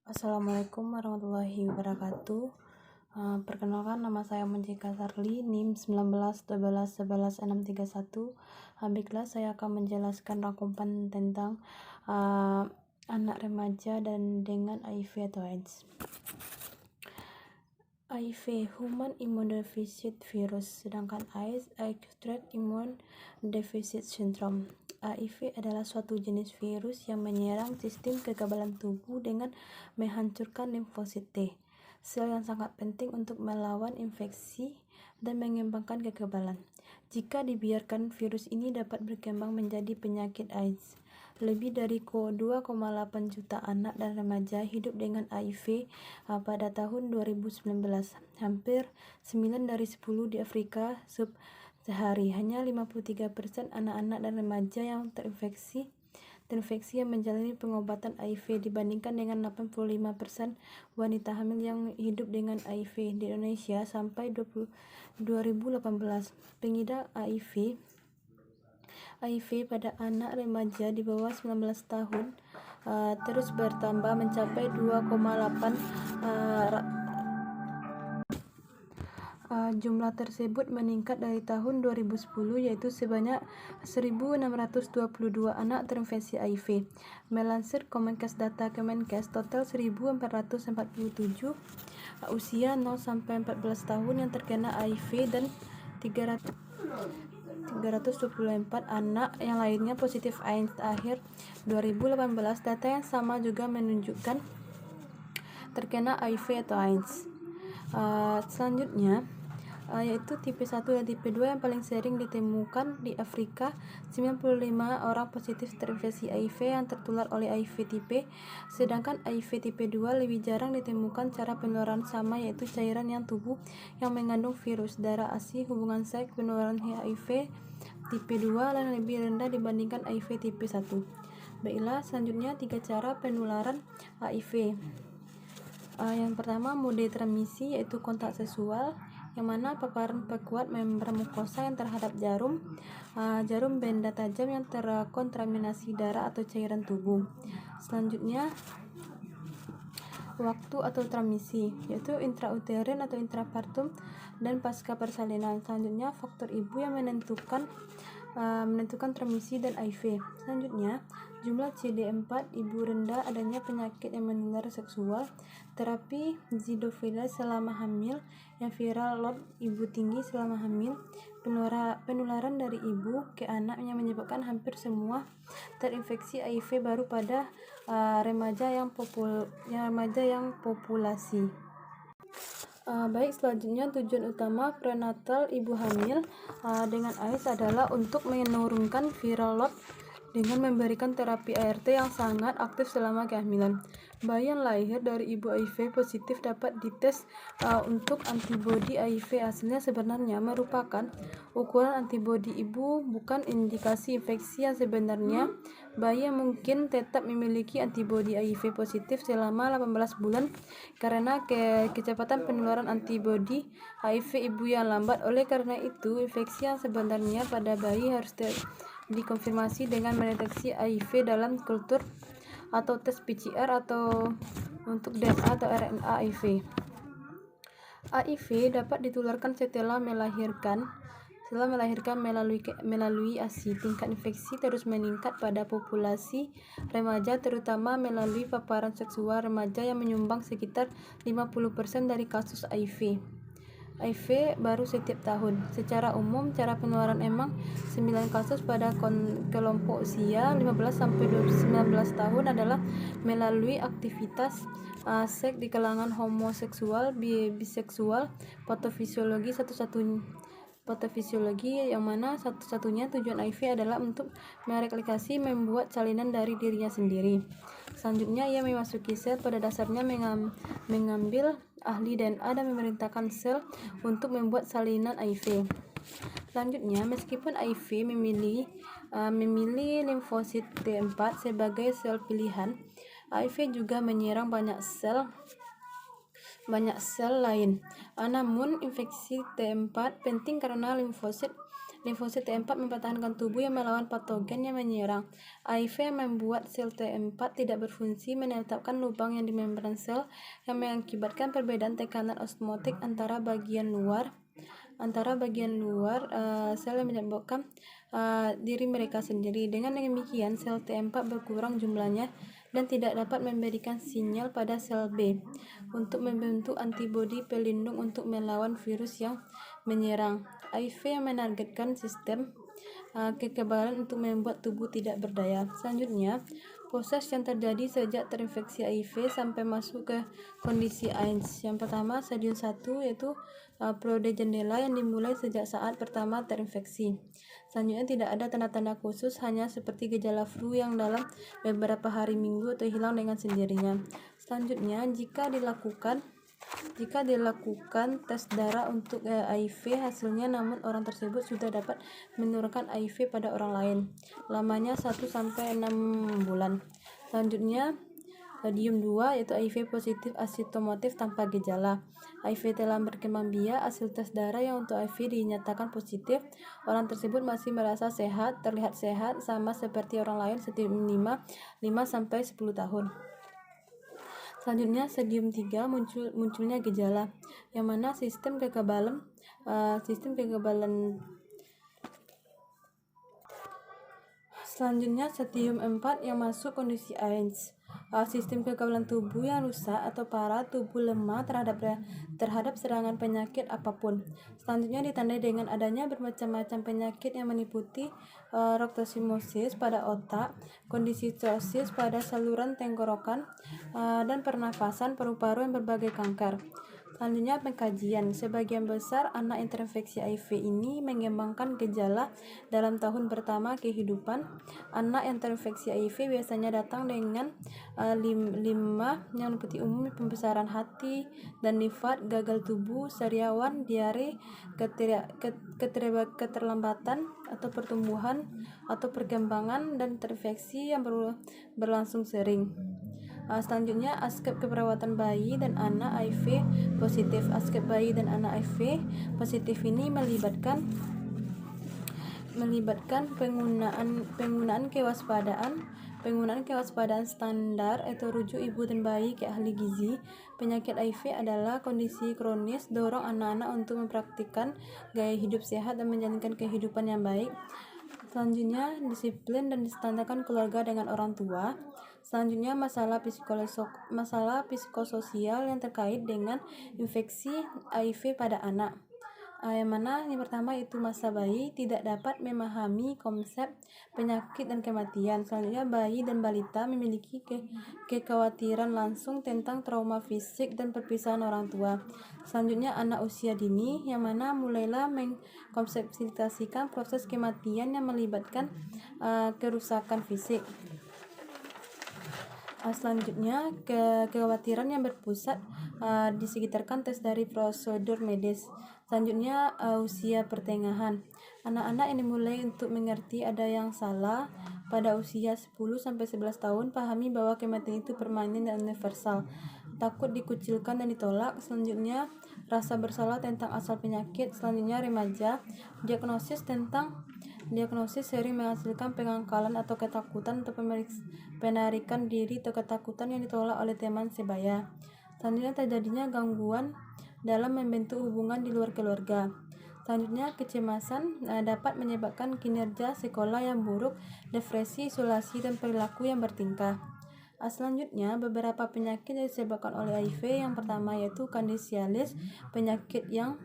Assalamualaikum warahmatullahi wabarakatuh. Perkenalkan, nama saya Munjika Sarli, NIM 1912111631. Baiklah, saya akan menjelaskan rangkuman tentang anak remaja dan dengan HIV atau AIDS. HIV, Human Immunodeficient Virus, sedangkan AIDS, Acute Immune Deficit Syndrome. HIV adalah suatu jenis virus yang menyerang sistem kekebalan tubuh dengan menghancurkan limfosit T, sel yang sangat penting untuk melawan infeksi dan mengembangkan kekebalan. Jika dibiarkan, virus ini dapat berkembang menjadi penyakit AIDS. Lebih dari 2,8 juta anak dan remaja hidup dengan HIV pada tahun 2019. Hampir 9 dari 10 di Afrika sehari. Hanya 53% anak-anak dan remaja yang terinfeksi yang menjalani pengobatan HIV dibandingkan dengan 85% wanita hamil yang hidup dengan HIV di Indonesia sampai 2018. Pengidap HIV pada anak remaja di bawah 19 tahun terus bertambah mencapai 2,8. Jumlah tersebut meningkat dari tahun 2010, yaitu sebanyak 1.622 anak terinfeksi HIV. Melansir Kemenkes data Kemenkes, total 1.447 usia 0-14 tahun yang terkena HIV dan 324 anak yang lainnya positif AIDS. Akhir 2018, data yang sama juga menunjukkan terkena HIV atau AIDS. Selanjutnya yaitu tipe 1 dan tipe 2 yang paling sering ditemukan di Afrika. 95 orang positif terinfeksi HIV yang tertular oleh HIV tipe, sedangkan HIV tipe 2 lebih jarang ditemukan. Cara penularan sama, yaitu cairan yang tubuh yang mengandung virus, darah ASI, hubungan seks. Penularan HIV tipe 2 dan lebih rendah dibandingkan HIV tipe 1. Baiklah, selanjutnya 3 cara penularan HIV. Yang pertama, mode transmisi, yaitu kontak seksual, yang mana paparan perkuat membran mukosa yang terhadap jarum benda tajam yang terkontaminasi darah atau cairan tubuh. Selanjutnya, waktu atau transmisi, yaitu intrauterin atau intrapartum dan pasca persalinan. Selanjutnya, faktor ibu yang menentukan transmisi dan HIV. Selanjutnya, jumlah CD4 ibu rendah, adanya penyakit yang menular seksual, terapi zidofila selama hamil, yang viral load ibu tinggi selama hamil, penularan dari ibu ke anak yang menyebabkan hampir semua terinfeksi HIV baru pada remaja yang populasi. Baik, selanjutnya tujuan utama prenatal ibu hamil dengan AIDS adalah untuk menurunkan viral load dengan memberikan terapi ART yang sangat aktif selama kehamilan. Bayi yang lahir dari ibu HIV positif dapat dites untuk antibodi HIV. Hasilnya sebenarnya merupakan ukuran antibodi ibu, bukan indikasi infeksi yang sebenarnya. Bayi yang mungkin tetap memiliki antibodi HIV positif selama 18 bulan karena kecepatan penularan antibodi HIV ibu yang lambat. Oleh karena itu, infeksi yang sebenarnya pada bayi harus dikonfirmasi dengan mendeteksi HIV dalam kultur atau tes PCR atau untuk DNA atau RNA HIV. HIV dapat ditularkan setelah melahirkan melalui ASI. Tingkat infeksi terus meningkat pada populasi remaja, terutama melalui paparan seksual remaja yang menyumbang sekitar 50% dari kasus HIV baru setiap tahun. Secara umum, cara penularan emang 9 kasus pada kelompok usia 15-19 tahun adalah melalui aktivitas seks di kalangan homoseksual, biseksual, patofisiologi yang mana satu-satunya tujuan HIV adalah untuk mereplikasi, membuat salinan dari dirinya sendiri. Selanjutnya, ia memasuki sel, pada dasarnya mengambil ahli DNA dan memerintahkan sel untuk membuat salinan HIV. Selanjutnya, meskipun HIV memilih limfosit T4 sebagai sel pilihan, HIV juga menyerang banyak sel lain. Namun, infeksi T4 penting karena limfosit Limfosit T4 mempertahankan tubuh yang melawan patogen yang menyerang. HIV membuat sel T4 tidak berfungsi, menetapkan lubang yang di membran sel yang mengakibatkan perbedaan tekanan osmotik antara bagian luar sel yang menyebabkan diri mereka sendiri. Dengan demikian, sel T4 berkurang jumlahnya dan tidak dapat memberikan sinyal pada sel B untuk membentuk antibodi pelindung untuk melawan virus yang menyerang. HIV yang menargetkan sistem kekebalan untuk membuat tubuh tidak berdaya. Selanjutnya, proses yang terjadi sejak terinfeksi HIV sampai masuk ke kondisi AIDS. Yang pertama, stadium 1 yaitu periode jendela yang dimulai sejak saat pertama terinfeksi. Selanjutnya, tidak ada tanda-tanda khusus, hanya seperti gejala flu yang dalam beberapa hari, minggu, atau hilang dengan sendirinya. Selanjutnya, jika dilakukan tes darah untuk HIV, hasilnya namun orang tersebut sudah dapat menurunkan HIV pada orang lain. Lamanya 1-6 bulan. Selanjutnya, stadium 2 yaitu HIV positif asimptomatik tanpa gejala. HIV telah berkembang biak, hasil tes darah yang untuk HIV dinyatakan positif. Orang tersebut masih merasa sehat, terlihat sehat, sama seperti orang lain setiap 5-10 tahun. Selanjutnya, stadium 3 munculnya gejala, yang mana sistem kekebalan selanjutnya stadium 4 yang masuk kondisi AIDS. Sistem kekebalan tubuh yang rusak atau parah, tubuh lemah terhadap serangan penyakit apapun. Selanjutnya ditandai dengan adanya bermacam-macam penyakit yang meliputi roktasimosis pada otak, kondisi cirrhosis pada saluran tenggorokan, dan pernafasan, paru-paru, dan berbagai kanker. Selanjutnya, pengkajian. Sebagian besar anak yang terinfeksi HIV ini mengembangkan gejala dalam tahun pertama kehidupan. Anak yang terinfeksi HIV biasanya datang dengan 5 yang meliputi umum pembesaran hati dan nifat, gagal tubuh, sariawan, diare, keterlambatan atau pertumbuhan atau perkembangan, dan terinfeksi yang berlangsung sering. Selanjutnya, aspek keperawatan bayi dan anak HIV positif. Aspek bayi dan anak HIV positif ini melibatkan penggunaan kewaspadaan standar atau rujuk ibu dan bayi ke ahli gizi. Penyakit HIV adalah kondisi kronis, dorong anak-anak untuk mempraktikkan gaya hidup sehat dan menjalankan kehidupan yang baik. Selanjutnya, disiplin dan distandarkan keluarga dengan orang tua. Selanjutnya, masalah psikososial yang terkait dengan infeksi HIV pada anak. Yang mana yang pertama itu masa bayi tidak dapat memahami konsep penyakit dan kematian. Selanjutnya, bayi dan balita memiliki kekhawatiran langsung tentang trauma fisik dan perpisahan orang tua. Selanjutnya, anak usia dini yang mana mulailah mengkonseptualisasikan proses kematian yang melibatkan kerusakan fisik. Selanjutnya, kekhawatiran yang berpusat di sekitarkan tes dari prosedur medis. Selanjutnya, usia pertengahan. Anak-anak yang dimulai untuk mengerti ada yang salah pada usia 10-11 tahun, pahami bahwa kematian itu permanen dan universal, takut dikucilkan dan ditolak. Selanjutnya, rasa bersalah tentang asal penyakit. Selanjutnya, remaja. Diagnosis sering menghasilkan pengangkalan atau ketakutan atau penarikan diri atau ketakutan yang ditolak oleh teman sebaya. Selanjutnya, terjadinya gangguan dalam membentuk hubungan di luar keluarga. Selanjutnya, kecemasan dapat menyebabkan kinerja sekolah yang buruk, depresi, isolasi, dan perilaku yang bertingkah. Selanjutnya, beberapa penyakit yang disebabkan oleh HIV. Yang pertama yaitu Candidiasis, penyakit yang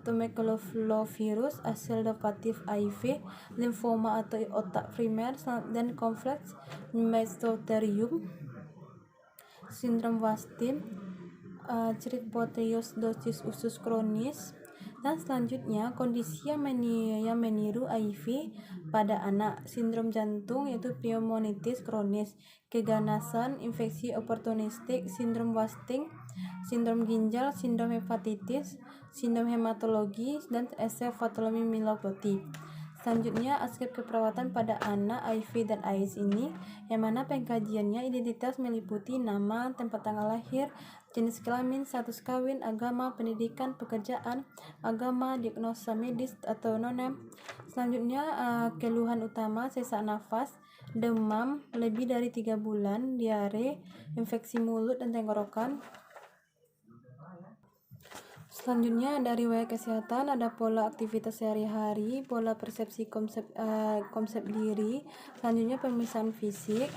tuberculovirus, seronegatif HIV, limfoma atau otak primer, dan kompleks mesothelioma, sindrom Wastim, cryptorchidiosis usus kronis. Dan selanjutnya, kondisi yang meniru HIV pada anak, sindrom jantung yaitu pneumonitis kronis, keganasan, infeksi oportunistik, sindrom Wasting, sindrom ginjal, sindrom hepatitis, sindrom hematologi, dan encephalomyopathy. Selanjutnya, aspek keperawatan pada anak HIV dan AIDS ini, yang mana pengkajiannya identitas meliputi nama, tempat tanggal lahir, jenis kelamin, status kawin, agama, pendidikan, pekerjaan, agama, diagnosa medis atau nonem. Selanjutnya, keluhan utama sesak nafas, demam lebih dari 3 bulan, diare, infeksi mulut dan tenggorokan. Selanjutnya dari riwayat kesehatan ada pola aktivitas sehari-hari, pola persepsi konsep diri, selanjutnya pemeriksaan fisik.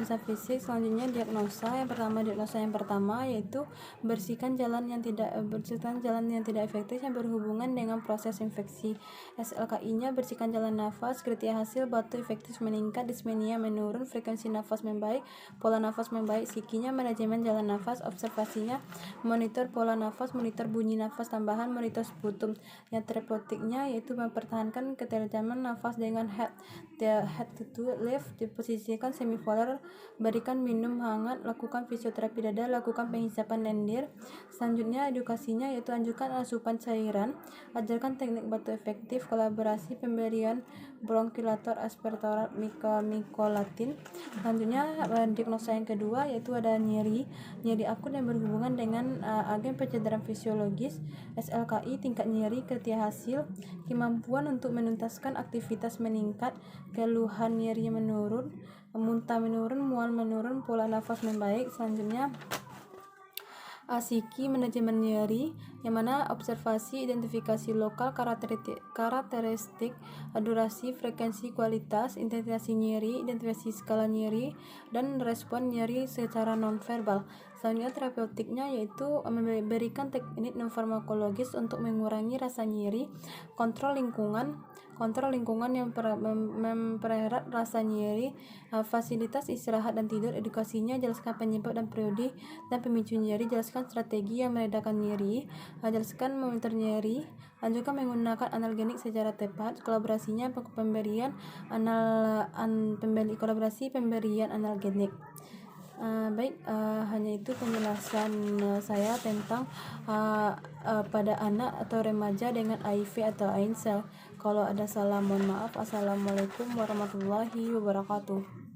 Selanjutnya diagnosa yang pertama yaitu bersihkan jalan yang tidak efektif yang berhubungan dengan proses infeksi. SLKI-nya bersihkan jalan nafas, kriteria hasil batu efektif meningkat, dispnea menurun, frekuensi nafas membaik, pola nafas membaik, psikinya manajemen jalan nafas, observasinya monitor pola nafas, monitor bunyi nafas tambahan, monitor sputum. Yang terapeutiknya yaitu mempertahankan ketajaman nafas dengan head to left, diposisikan semipolar, berikan minum hangat, lakukan fisioterapi dada, lakukan penghisapan lendir. Selanjutnya edukasinya yaitu anjurkan asupan cairan, ajarkan teknik batu efektif, kolaborasi pemberian bronkilator, aspirator, mikolatin. Selanjutnya diagnosa yang kedua yaitu ada nyeri akut yang berhubungan dengan agen pencederaan fisiologis. SLKI tingkat nyeri, kriteria hasil, kemampuan untuk menuntaskan aktivitas meningkat, keluhan nyeri menurun, muntah menurun, mual menurun, pola nafas membaik. Selanjutnya psiki manajemen nyeri, yang mana observasi, identifikasi lokal, karakteristik, durasi, frekuensi, kualitas, intensitas nyeri, identifikasi skala nyeri, dan respon nyeri secara nonverbal. Selanjutnya terapeutiknya yaitu memberikan teknik non-farmakologis untuk mengurangi rasa nyeri, kontrol lingkungan yang mempererat rasa nyeri, fasilitas istirahat dan tidur. Edukasinya jelaskan penyebab dan periode dan pemicu nyeri, jelaskan strategi yang meredakan nyeri, jelaskan monitor nyeri, lanjutkan menggunakan analgenik secara tepat. Kolaborasinya pemberian analgenik. Hanya itu penjelasan saya tentang pada anak atau remaja dengan HIV atau AIDS. Kalau ada salah mohon maaf. Assalamualaikum warahmatullahi wabarakatuh.